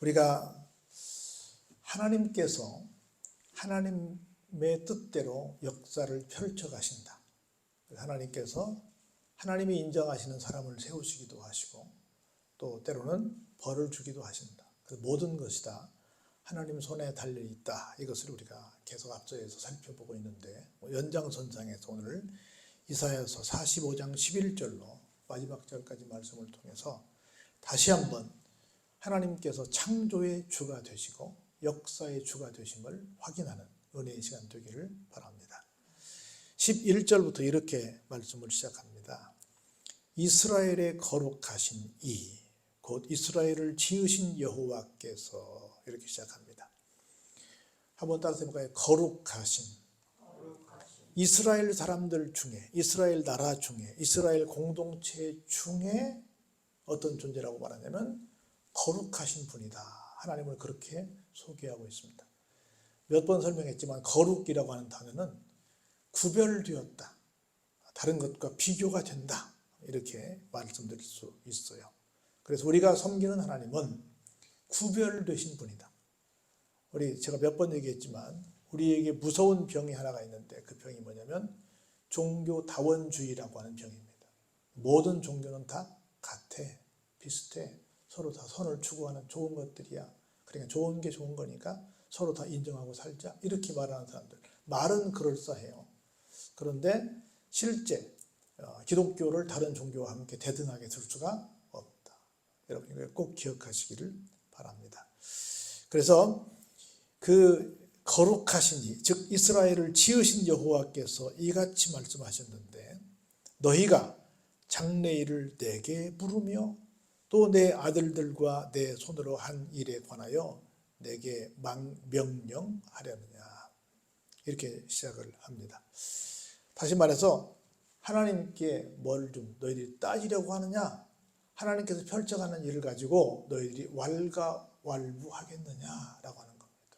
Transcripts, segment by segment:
우리가 하나님께서 하나님의 뜻대로 역사를 펼쳐 가신다. 하나님께서 하나님이 인정하시는 사람을 세우시기도 하시고 또 때로는 벌을 주기도 하신다. 그래서 모든 것이 다 하나님 손에 달려 있다. 이것을 우리가 계속 앞서에서 살펴보고 있는데 연장선상에서 오늘 이사야서 45장 11절로 마지막 절까지 말씀을 통해서 다시 한번 하나님께서 창조의 주가 되시고 역사의 주가 되심을 확인하는 은혜의 시간 되기를 바랍니다. 11절부터 이렇게 말씀을 시작합니다. 이스라엘의 거룩하신 이, 곧 이스라엘을 지으신 여호와께서, 이렇게 시작합니다. 한번 따라서 해볼까요? 거룩하신. 이스라엘 사람들 중에, 이스라엘 나라 중에, 이스라엘 공동체 중에 어떤 존재라고 말하냐면 거룩하신 분이다. 하나님을 그렇게 소개하고 있습니다. 몇 번 설명했지만 거룩이라고 하는 단어는 구별되었다, 다른 것과 비교가 된다, 이렇게 말씀드릴 수 있어요. 그래서 우리가 섬기는 하나님은 구별되신 분이다. 제가 몇 번 얘기했지만 우리에게 무서운 병이 하나가 있는데 그 병이 뭐냐면 종교다원주의라고 하는 병입니다. 모든 종교는 다 같아, 비슷해, 서로 다 선을 추구하는 좋은 것들이야. 그러니까 좋은 게 좋은 거니까 서로 다 인정하고 살자, 이렇게 말하는 사람들. 말은 그럴싸해요. 그런데 실제 기독교를 다른 종교와 함께 대등하게 둘 수가 없다. 여러분 이걸 꼭 기억하시기를 바랍니다. 그래서 그 거룩하신 이, 즉 이스라엘을 지으신 여호와께서 이같이 말씀하셨는데 너희가 장래일을 내게 부르며 또 내 아들들과 내 손으로 한 일에 관하여 내게 명령하려느냐, 이렇게 시작을 합니다. 다시 말해서 하나님께 뭘 좀 너희들이 따지려고 하느냐, 하나님께서 펼쳐가는 일을 가지고 너희들이 왈가왈부하겠느냐라고 하는 겁니다.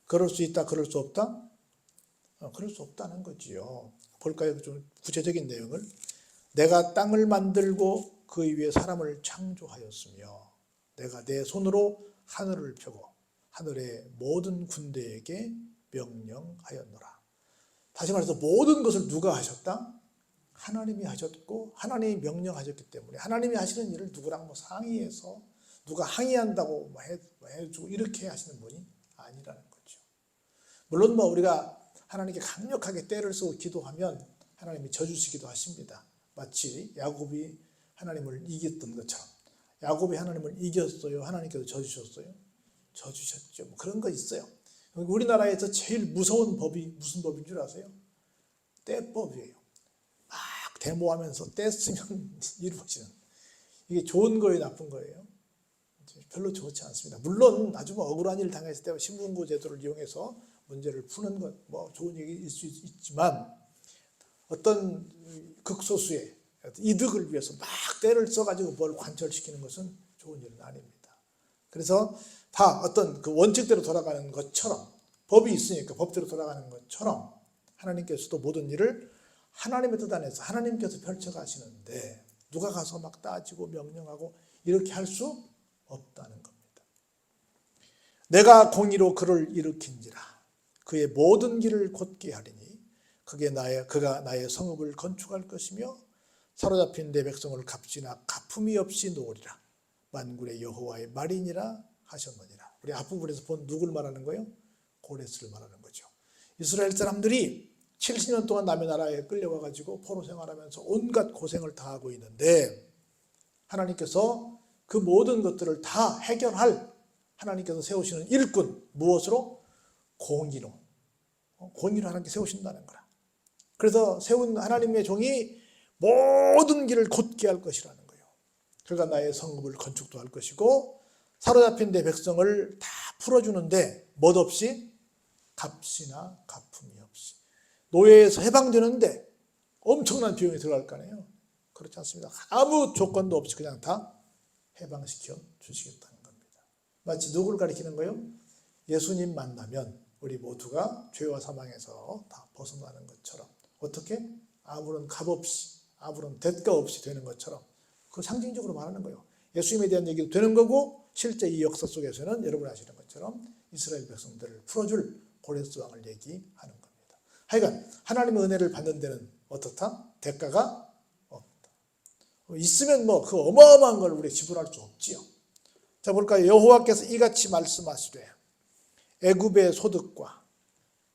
그럴 수 있다, 그럴 수 없다? 그럴 수 없다는 거지요. 볼까요? 좀 구체적인 내용을. 내가 땅을 만들고 그 위에 사람을 창조하였으며 내가 내 손으로 하늘을 펴고 하늘의 모든 군대에게 명령하였노라. 다시 말해서 모든 것을 누가 하셨다? 하나님이 하셨고 하나님이 명령하셨기 때문에 하나님이 하시는 일을 누구랑 상의해서 누가 항의한다고 해주고 이렇게 하시는 분이 아니라는 거죠. 물론 우리가 하나님께 강력하게 때를 쓰고 기도하면 하나님이 져주시기도 하십니다. 마치 야곱이 하나님을 이겼던 것처럼. 야곱이 하나님을 이겼어요? 하나님께서 져주셨어요? 져주셨죠. 그런 거 있어요. 우리나라에서 제일 무서운 법이 무슨 법인 줄 아세요? 떼법이에요. 막 데모하면서 떼 쓰면 이루어지는. 이게 좋은 거예요, 나쁜 거예요? 별로 좋지 않습니다. 물론 아주 억울한 일을 당했을 때 신분고 제도를 이용해서 문제를 푸는 것 좋은 얘기일 수 있지만 어떤 극소수의 이득을 위해서 막 때를 써가지고 뭘 관철시키는 것은 좋은 일은 아닙니다. 그래서 다 어떤 그 원칙대로 돌아가는 것처럼, 법이 있으니까 법대로 돌아가는 것처럼 하나님께서도 모든 일을 하나님의 뜻 안에서 하나님께서 펼쳐가시는데 누가 가서 막 따지고 명령하고 이렇게 할 수 없다는 겁니다. 내가 공의로 그를 일으킨지라 그의 모든 길을 곧게 하리니 그가 나의 성읍을 건축할 것이며 사로잡힌 내 백성을 값지나 가품이 없이 놓으리라. 만군의 여호와의 말이니라 하셨느니라. 우리 앞부분에서 본 누굴 말하는 거예요? 고레스를 말하는 거죠. 이스라엘 사람들이 70년 동안 남의 나라에 끌려와가지고 포로 생활하면서 온갖 고생을 다 하고 있는데 하나님께서 그 모든 것들을 다 해결할 하나님께서 세우시는 일꾼, 무엇으로? 공의로. 공의로 하나님께 세우신다는 거라. 그래서 세운 하나님의 종이 모든 길을 곧게 할 것이라는 거예요. 그가 나의 성읍을 건축도 할 것이고 사로잡힌 내 백성을 다 풀어주는데 멋없이 값이나 가품이 없이 노예에서 해방되는데 엄청난 비용이 들어갈 거 아니에요. 그렇지 않습니다. 아무 조건도 없이 그냥 다 해방시켜 주시겠다는 겁니다. 마치 누구를 가리키는 거예요? 예수님 만나면 우리 모두가 죄와 사망에서 다 벗어나는 것처럼 어떻게? 아무런 값 없이 아무런 대가 없이 되는 것처럼 그 상징적으로 말하는 거예요. 예수님에 대한 얘기도 되는 거고 실제 이 역사 속에서는 여러분이 아시는 것처럼 이스라엘 백성들을 풀어줄 고레스 왕을 얘기하는 겁니다. 하여간 하나님의 은혜를 받는 데는 어떻다? 대가가 없다. 있으면 그 어마어마한 걸 우리 지불할 수 없지요. 자, 볼까요? 여호와께서 이같이 말씀하시되 애굽의 소득과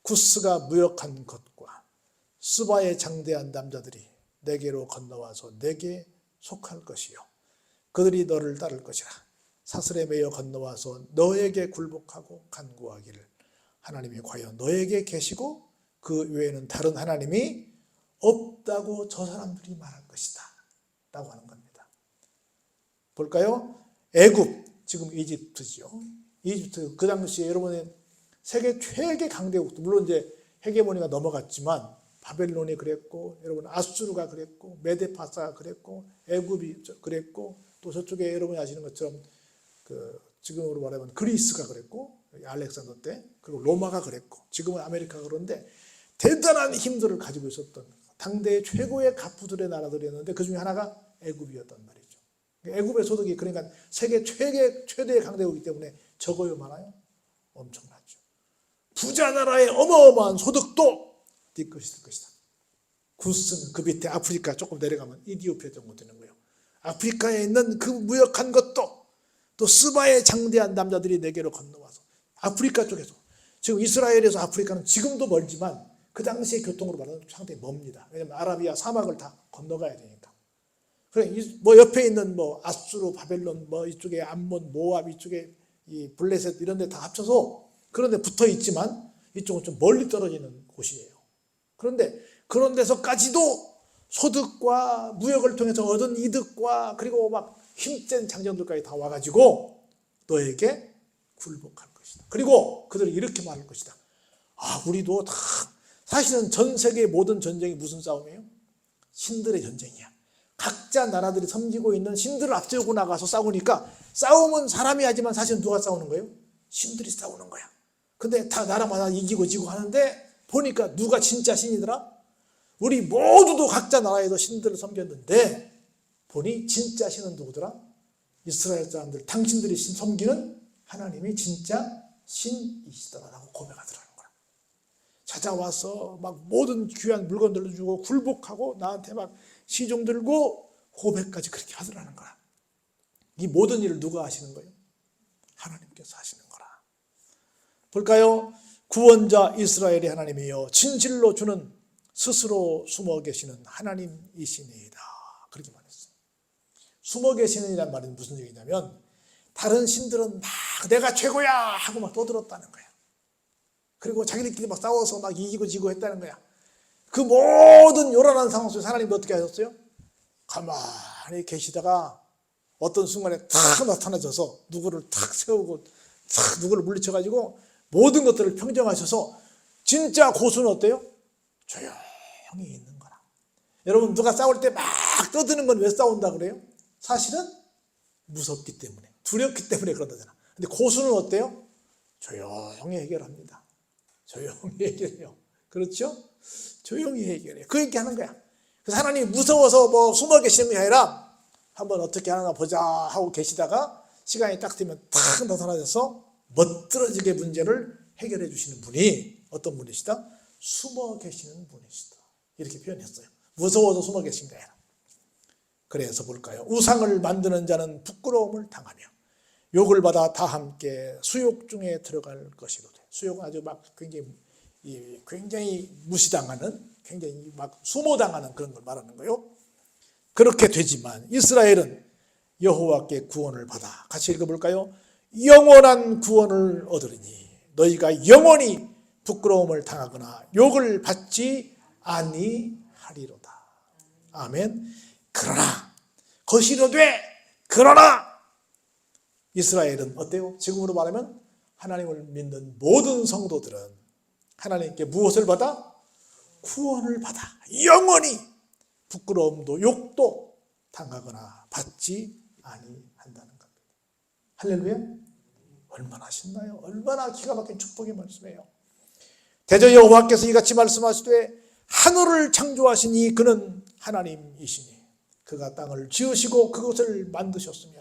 구스가 무역한 것과 스바의 장대한 남자들이 내게로 건너와서 내게 속할 것이요 그들이 너를 따를 것이라. 사슬에 매여 건너와서 너에게 굴복하고 간구하기를 하나님이 과연 너에게 계시고 그 외에는 다른 하나님이 없다고 저 사람들이 말할 것이다 라고 하는 겁니다. 볼까요? 애굽, 지금 이집트죠. 이집트, 그 당시에 여러분의 세계 최대 강대국, 물론 이제 헤게모니가 넘어갔지만 바벨론이 그랬고, 여러분 아수르가 그랬고, 메데파사가 그랬고, 애굽이 그랬고, 또 저쪽에 여러분이 아시는 것처럼 지금으로 말하면 그리스가 그랬고, 알렉산더 때, 그리고 로마가 그랬고, 지금은 아메리카가 그런데 대단한 힘들을 가지고 있었던 당대의 최고의 갑부들의 나라들이었는데 그 중에 하나가 애굽이었단 말이죠. 애굽의 소득이 그러니까 세계 최대의 강대국이기 때문에 적어요, 많아요? 엄청나죠. 부자 나라의 어마어마한 소득도 네 것이 될 것이다. 구스는 그 밑에 아프리카 조금 내려가면 이디오피아 정도 되는 거예요. 아프리카에 있는 그 무역한 것도 또 스바의 장대한 남자들이 내게로 건너와서 아프리카 쪽에서 지금 이스라엘에서 아프리카는 지금도 멀지만 그 당시의 교통으로 말하면 상당히 멉니다. 왜냐하면 아라비아 사막을 다 건너가야 되니까. 그래, 옆에 있는 아수르, 바벨론, 이쪽에 암몬, 모압, 이쪽에 이 블레셋 이런 데 다 합쳐서 그런 데 붙어 있지만 이쪽은 좀 멀리 떨어지는 곳이에요. 그런데 그런 데서까지도 소득과 무역을 통해서 얻은 이득과 그리고 막 힘센 장정들까지 다 와가지고 너에게 굴복할 것이다. 그리고 그들이 이렇게 말할 것이다. 우리도 다 사실은 전 세계의 모든 전쟁이 무슨 싸움이에요? 신들의 전쟁이야. 각자 나라들이 섬기고 있는 신들을 앞세우고 나가서 싸우니까 싸움은 사람이 하지만 사실은 누가 싸우는 거예요? 신들이 싸우는 거야. 근데 다 나라마다 이기고 지고 하는데 보니까 누가 진짜 신이더라? 우리 모두도 각자 나라에서 신들을 섬겼는데 보니 진짜 신은 누구더라? 이스라엘 사람들, 당신들이 섬기는 하나님이 진짜 신이시더라라고 고백하더라는 거야. 찾아와서 막 모든 귀한 물건들도 주고 굴복하고 나한테 막 시종 들고 고백까지 그렇게 하더라는 거야. 이 모든 일을 누가 하시는 거예요? 하나님께서 하시는 거라. 볼까요? 구원자 이스라엘의 하나님이여 진실로 주는 스스로 숨어 계시는 하나님이시니이다. 그렇게 말했어요. 숨어 계시는이란 말은 무슨 얘기냐면 다른 신들은 막 내가 최고야 하고 막 떠들었다는 거야. 그리고 자기들끼리 막 싸워서 막 이기고 지고 했다는 거야. 그 모든 요란한 상황 속에서 하나님이 어떻게 하셨어요? 가만히 계시다가 어떤 순간에 탁 나타나셔서 누구를 탁 세우고 탁 누구를 물리쳐가지고 모든 것들을 평정하셔서 진짜 고수는 어때요? 조용히 있는 거라. 여러분 누가 싸울 때 막 떠드는 건 왜 싸운다 그래요? 사실은 무섭기 때문에 두렵기 때문에 그런다잖아. 근데 고수는 어때요? 조용히 해결합니다. 조용히 해결해요. 그렇죠? 조용히 해결해요. 그렇게 하는 거야. 그래서 하나님이 무서워서 숨어 계시는 게 아니라 한번 어떻게 하나 보자 하고 계시다가 시간이 딱 되면 탁 나타나셔서 멋들어지게 문제를 해결해 주시는 분이 어떤 분이시다? 숨어 계시는 분이시다. 이렇게 표현했어요. 무서워서 숨어 계신 게 아니라. 그래서 볼까요? 우상을 만드는 자는 부끄러움을 당하며 욕을 받아 다 함께 수욕 중에 들어갈 것이로되. 수욕은 아주 막 굉장히 무시당하는, 굉장히 막 수모당하는 그런 걸 말하는 거예요. 그렇게 되지만 이스라엘은 여호와께 구원을 받아. 같이 읽어볼까요? 영원한 구원을 얻으리니 너희가 영원히 부끄러움을 당하거나 욕을 받지 아니하리로다. 아멘. 그러나 거시로되 그러나 이스라엘은 어때요? 지금으로 말하면 하나님을 믿는 모든 성도들은 하나님께 무엇을 받아? 구원을 받아 영원히 부끄러움도 욕도 당하거나 받지 아니한다는 겁니다. 할렐루야. 얼마나 신나요? 얼마나 기가 막힌 축복의 말씀이에요. 대저 여호와께서 이같이 말씀하시되 하늘을 창조하시니 그는 하나님이시니 그가 땅을 지으시고 그것을 만드셨으며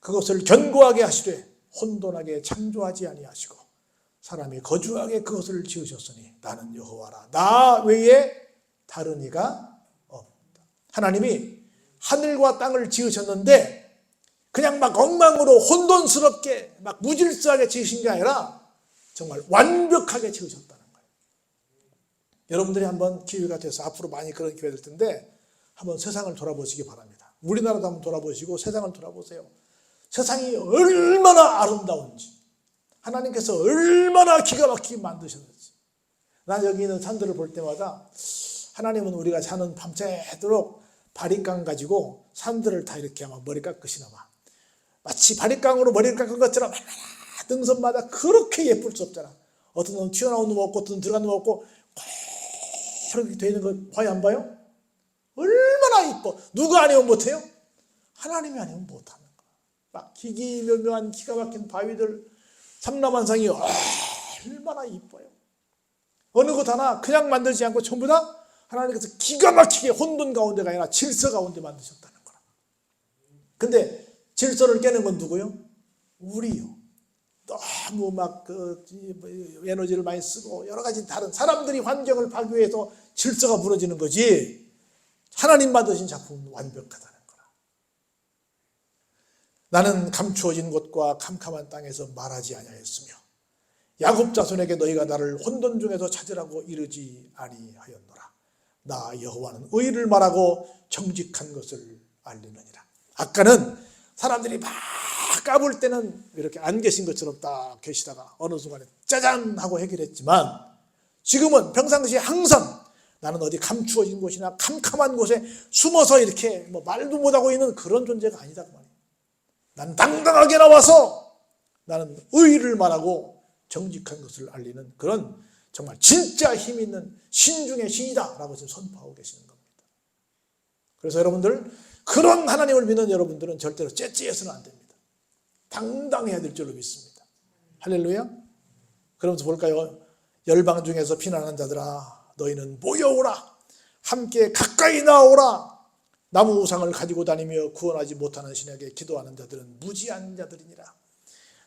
그것을 견고하게 하시되 혼돈하게 창조하지 아니하시고 사람이 거주하게 그것을 지으셨으니 나는 여호와라. 나 외에 다른 이가 없다. 하나님이 하늘과 땅을 지으셨는데 그냥 막 엉망으로 혼돈스럽게 막 무질서하게 지으신 게 아니라 정말 완벽하게 지으셨다는 거예요. 여러분들이 한번 기회가 돼서 앞으로 많이 그런 기회가 될 텐데 한번 세상을 돌아보시기 바랍니다. 우리나라도 한번 돌아보시고 세상을 돌아보세요. 세상이 얼마나 아름다운지, 하나님께서 얼마나 기가 막히게 만드셨는지. 난 여기 있는 산들을 볼 때마다 하나님은 우리가 자는 밤새도록 바리깡 가지고 산들을 다 이렇게 아마 머리 깎으시나 봐. 마치 바리깡으로 머리를 깎은 것처럼 하나하나 등선마다 그렇게 예쁠 수 없잖아. 어떤 놈은 튀어나온 놈 없고 어떤 놈은 들어간 놈 없고 그렇게 되어 있는 거 봐요 안 봐요? 얼마나 이뻐. 누가 아니면 못해요? 하나님이 아니면 못하는 거야. 막 기기묘묘한 기가 막힌 바위들 삼라만상이 얼마나 이뻐요. 어느 것 하나 그냥 만들지 않고 전부 다 하나님께서 기가 막히게 혼돈 가운데가 아니라 질서 가운데 만드셨다는 거라. 근데 질서를 깨는 건 누구요? 우리요. 너무 막 에너지를 많이 쓰고 여러 가지 다른 사람들이 환경을 파괴해서 질서가 무너지는 거지. 하나님 만드신 작품은 완벽하다는 거라. 나는 감추어진 곳과 캄캄한 땅에서 말하지 아니하였으며 야곱 자손에게 너희가 나를 혼돈 중에서 찾으라고 이르지 아니하였노라. 나 여호와는 의를 말하고 정직한 것을 알리느니라. 아까는 사람들이 막 까불 때는 이렇게 안 계신 것처럼 딱 계시다가 어느 순간에 짜잔 하고 해결했지만 지금은 평상시에 항상 나는 어디 감추어진 곳이나 캄캄한 곳에 숨어서 이렇게 뭐 말도 못하고 있는 그런 존재가 아니다 그 말이에요. 난 당당하게 나와서 나는 의를 말하고 정직한 것을 알리는 그런 정말 진짜 힘 있는 신중의 신이다 라고 지금 선포하고 계시는 겁니다. 그래서 여러분들 그런 하나님을 믿는 여러분들은 절대로 째째해서는 안 됩니다. 당당해야 될 줄로 믿습니다. 할렐루야. 그러면서 볼까요? 열방 중에서 피난한 자들아 너희는 모여오라. 함께 가까이 나오라. 나무 우상을 가지고 다니며 구원하지 못하는 신에게 기도하는 자들은 무지한 자들이니라.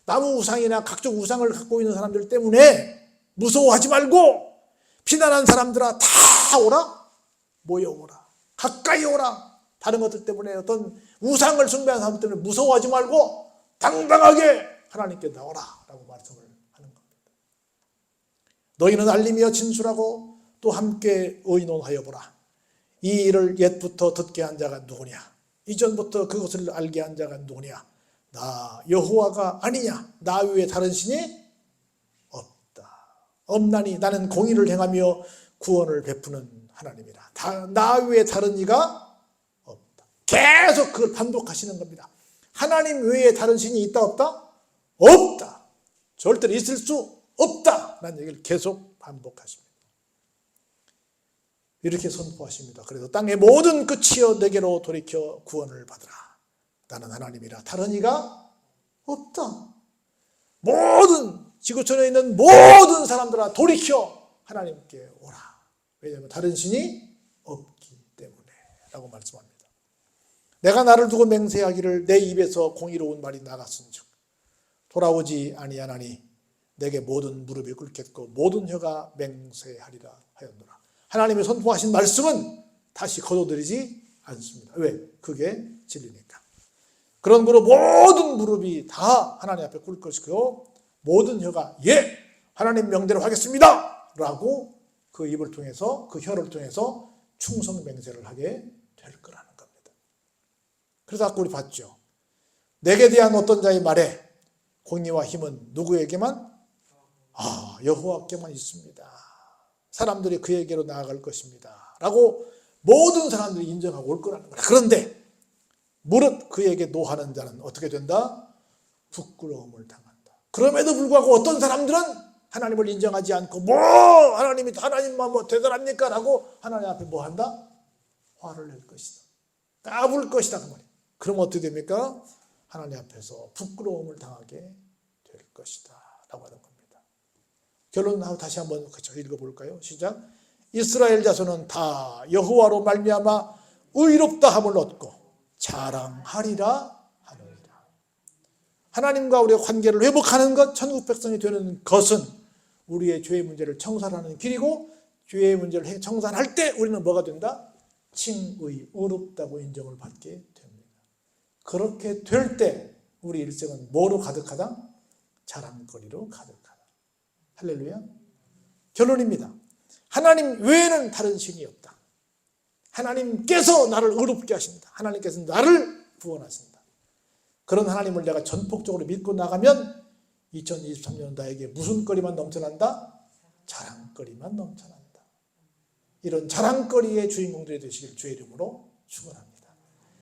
나무 우상이나 각종 우상을 갖고 있는 사람들 때문에 무서워하지 말고 피난한 사람들아 다 오라. 모여오라. 가까이 오라. 다른 것들 때문에 어떤 우상을 숭배하는 사람 때문에 무서워하지 말고 당당하게 하나님께 나오라 라고 말씀을 하는 겁니다. 너희는 알리며 진술하고 또 함께 의논하여 보라. 이 일을 옛부터 듣게 한 자가 누구냐? 이전부터 그것을 알게 한 자가 누구냐? 나 여호와가 아니냐? 나 외에 다른 신이 없다. 없나니 나는 공의를 행하며 구원을 베푸는 하나님이라. 나 외에 다른 이가 없다. 계속 그걸 반복하시는 겁니다. 하나님 외에 다른 신이 있다 없다? 없다. 절대로 있을 수 없다. 라는 얘기를 계속 반복하십니다. 이렇게 선포하십니다. 그래서 땅의 모든 끝이여 내게로 돌이켜 구원을 받으라. 나는 하나님이라 다른 이가 없다. 모든 지구촌에 있는 모든 사람들아 돌이켜 하나님께 오라. 왜냐하면 다른 신이 없기 때문에 라고 말씀합니다. 내가 나를 두고 맹세하기를 내 입에서 공의로운 말이 나갔은즉 돌아오지 아니하나니 내게 모든 무릎이 꿇겠고 모든 혀가 맹세하리라 하였노라. 하나님이 선포하신 말씀은 다시 거둬들이지 않습니다. 왜? 그게 진리니까. 그런 거로 모든 무릎이 다 하나님 앞에 꿇을 것이고 모든 혀가 예! 하나님 명대로 하겠습니다! 라고 그 입을 통해서 그 혀를 통해서 충성 맹세를 하게 될 거라는 겁니다. 그래서 아까 우리 봤죠. 내게 대한 어떤 자의 말에 공의와 힘은 누구에게만? 여호와께만 있습니다. 사람들이 그에게로 나아갈 것입니다. 라고 모든 사람들이 인정하고 올 거라는 거야. 그런데 무릇 그에게 노하는 자는 어떻게 된다? 부끄러움을 당한다. 그럼에도 불구하고 어떤 사람들은 하나님을 인정하지 않고 하나님만 뭐 대단합니까? 라고 하나님 앞에 뭐 한다? 화를 낼 것이다. 까불 것이다. 그 말이에요. 그럼 어떻게 됩니까? 하나님 앞에서 부끄러움을 당하게 될 것이다. 라고 하는 겁니다. 결론 다시 한번 읽어볼까요? 시작. 이스라엘 자손은 다 여호와로 말미암아 의롭다 함을 얻고 자랑하리라 하느니라. 하나님과 우리의 관계를 회복하는 것, 천국 백성이 되는 것은 우리의 죄의 문제를 청산하는 길이고, 죄의 문제를 청산할 때 우리는 뭐가 된다? 칭의, 의롭다고 인정을 받게 됩니다. 그렇게 될 때 우리 일생은 뭐로 가득하다? 자랑거리로 가득하다. 할렐루야. 결론입니다. 하나님 외에는 다른 신이 없다. 하나님께서 나를 의롭게 하신다. 하나님께서 나를 구원하신다. 그런 하나님을 내가 전폭적으로 믿고 나가면 2023년은 나에게 무슨 거리만 넘쳐난다? 자랑거리만 넘쳐난다. 이런 자랑거리의 주인공들이 되시길 주의 이름으로 축원합니다.